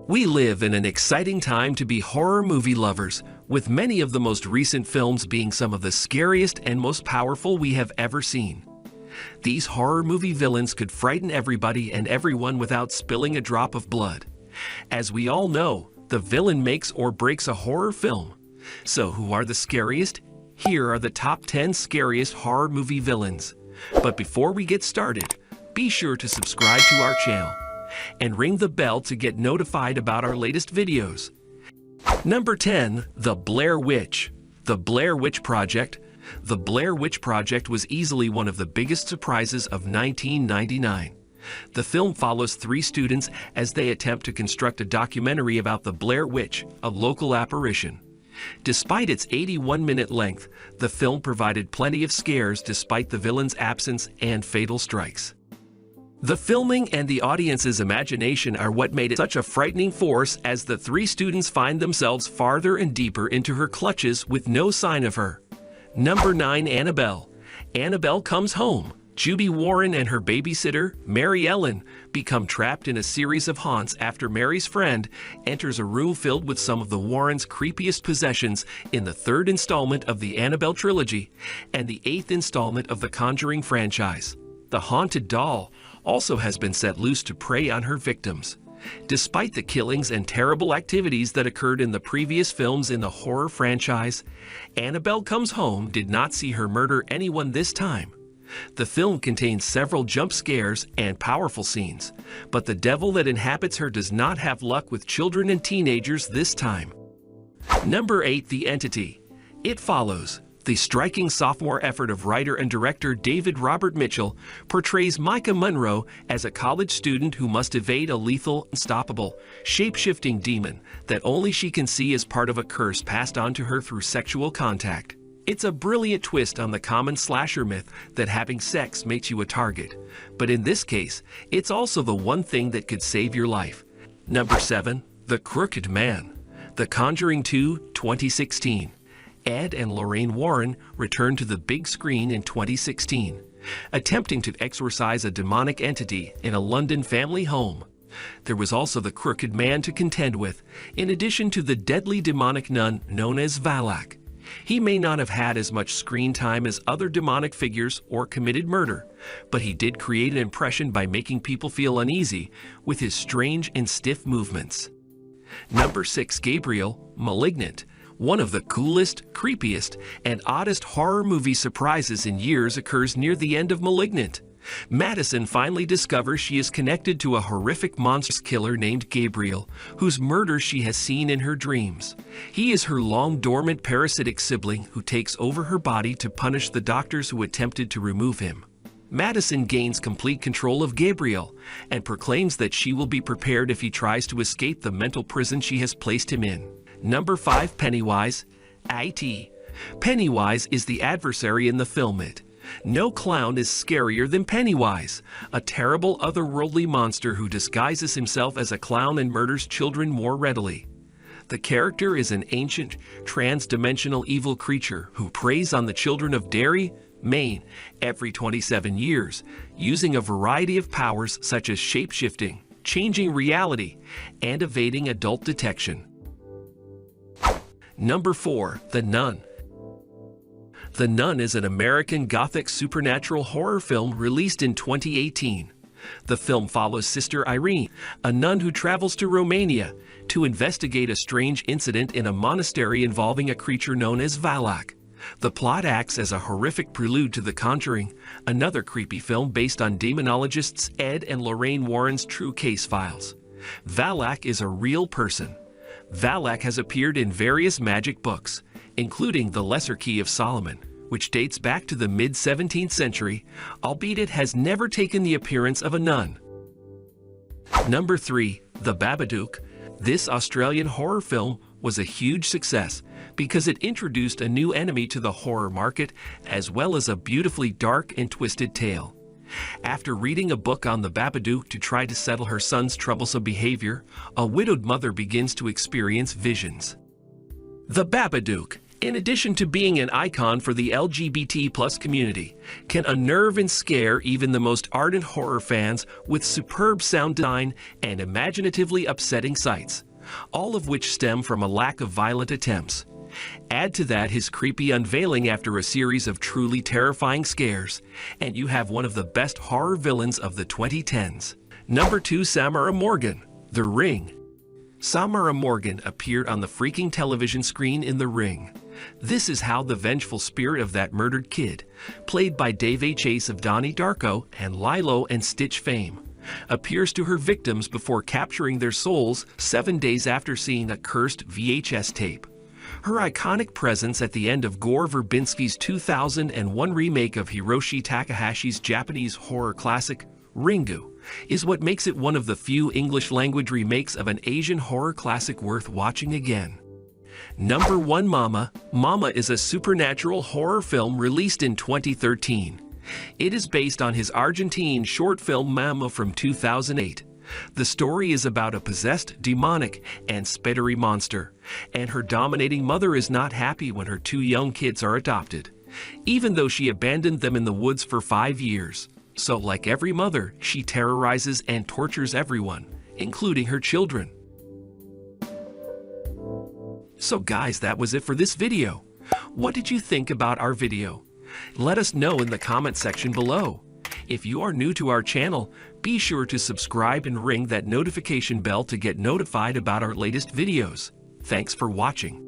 We live in an exciting time to be horror movie lovers, with many of the most recent films being some of the scariest and most powerful we have ever seen. These horror movie villains could frighten everybody and everyone without spilling a drop of blood. As we all know, the villain makes or breaks a horror film. So who are the scariest? Here are the top 10 scariest horror movie villains. But before we get started, be sure to subscribe to our channel and ring the bell to get notified about our latest videos. Number 10. The Blair Witch. The Blair Witch Project. The Blair Witch Project was easily one of the biggest surprises of 1999. The film follows 3 students as they attempt to construct a documentary about the Blair Witch, a local apparition. Despite its 81-minute length, the film provided plenty of scares despite the villain's absence and fatal strikes. The filming and the audience's imagination are what made it such a frightening force as the 3 students find themselves farther and deeper into her clutches with no sign of her. Number 9. Annabelle. Annabelle Comes Home. Judy Warren and her babysitter, Mary Ellen, become trapped in a series of haunts after Mary's friend enters a room filled with some of the Warrens' creepiest possessions in the 3rd installment of the Annabelle trilogy and the 8th installment of the Conjuring franchise. The haunted doll also has been set loose to prey on her victims. Despite the killings and terrible activities that occurred in the previous films in the horror franchise, Annabelle Comes Home did not see her murder anyone this time. The film contains several jump scares and powerful scenes, but the devil that inhabits her does not have luck with children and teenagers this time. Number 8. The Entity. It Follows. The striking sophomore effort of writer and director David Robert Mitchell portrays Micah Monroe as a college student who must evade a lethal, unstoppable, shape-shifting demon that only she can see as part of a curse passed on to her through sexual contact. It's a brilliant twist on the common slasher myth that having sex makes you a target. But in this case, it's also the one thing that could save your life. Number 7. The Crooked Man. The Conjuring 2, 2016. Ed and Lorraine Warren returned to the big screen in 2016, attempting to exorcise a demonic entity in a London family home. There was also the Crooked Man to contend with, in addition to the deadly demonic nun known as Valak. He may not have had as much screen time as other demonic figures or committed murder, but he did create an impression by making people feel uneasy with his strange and stiff movements. Number 6. Gabriel, Malignant. One of the coolest, creepiest, and oddest horror movie surprises in years occurs near the end of Malignant. Madison finally discovers she is connected to a horrific monstrous killer named Gabriel, whose murder she has seen in her dreams. He is her long-dormant parasitic sibling who takes over her body to punish the doctors who attempted to remove him. Madison gains complete control of Gabriel and proclaims that she will be prepared if he tries to escape the mental prison she has placed him in. Number 5. Pennywise. IT. Pennywise is the adversary in the film It. No clown is scarier than Pennywise, a terrible otherworldly monster who disguises himself as a clown and murders children more readily. The character is an ancient, trans-dimensional evil creature who preys on the children of Derry, Maine, every 27 years, using a variety of powers such as shape-shifting, changing reality, and evading adult detection. Number 4. The Nun. The Nun is an American Gothic supernatural horror film released in 2018. The film follows Sister Irene, a nun who travels to Romania to investigate a strange incident in a monastery involving a creature known as Valak. The plot acts as a horrific prelude to The Conjuring, another creepy film based on demonologists Ed and Lorraine Warren's true case files. Valak is a real person. Valak has appeared in various magic books, including The Lesser Key of Solomon, which dates back to the mid-17th century, albeit it has never taken the appearance of a nun. Number 3. The Babadook. This Australian horror film was a huge success because it introduced a new enemy to the horror market as well as a beautifully dark and twisted tale. After reading a book on the Babadook to try to settle her son's troublesome behavior, a widowed mother begins to experience visions. The Babadook. In addition to being an icon for the LGBT plus community, can unnerve and scare even the most ardent horror fans with superb sound design and imaginatively upsetting sights, all of which stem from a lack of violent attempts. Add to that his creepy unveiling after a series of truly terrifying scares, and you have one of the best horror villains of the 2010s. Number 2. Samara Morgan, The Ring. Samara Morgan appeared on the freaking television screen in The Ring. This is how the vengeful spirit of that murdered kid, played by Dave Chase of Donnie Darko and Lilo and Stitch fame, appears to her victims before capturing their souls 7 days after seeing a cursed VHS tape. Her iconic presence at the end of Gore Verbinski's 2001 remake of Hiroshi Takahashi's Japanese horror classic, Ringu, is what makes it one of the few English-language remakes of an Asian horror classic worth watching again. Number 1. Mama. Mama is a supernatural horror film released in 2013. It is based on his Argentine short film Mama from 2008. The story is about a possessed, demonic, and spittery monster, and her dominating mother is not happy when her 2 young kids are adopted, even though she abandoned them in the woods for 5 years. So, like every mother, she terrorizes and tortures everyone, including her children. So guys, that was it for this video. What did you think about our video? Let us know in the comment section below. If you are new to our channel, be sure to subscribe and ring that notification bell to get notified about our latest videos. Thanks for watching.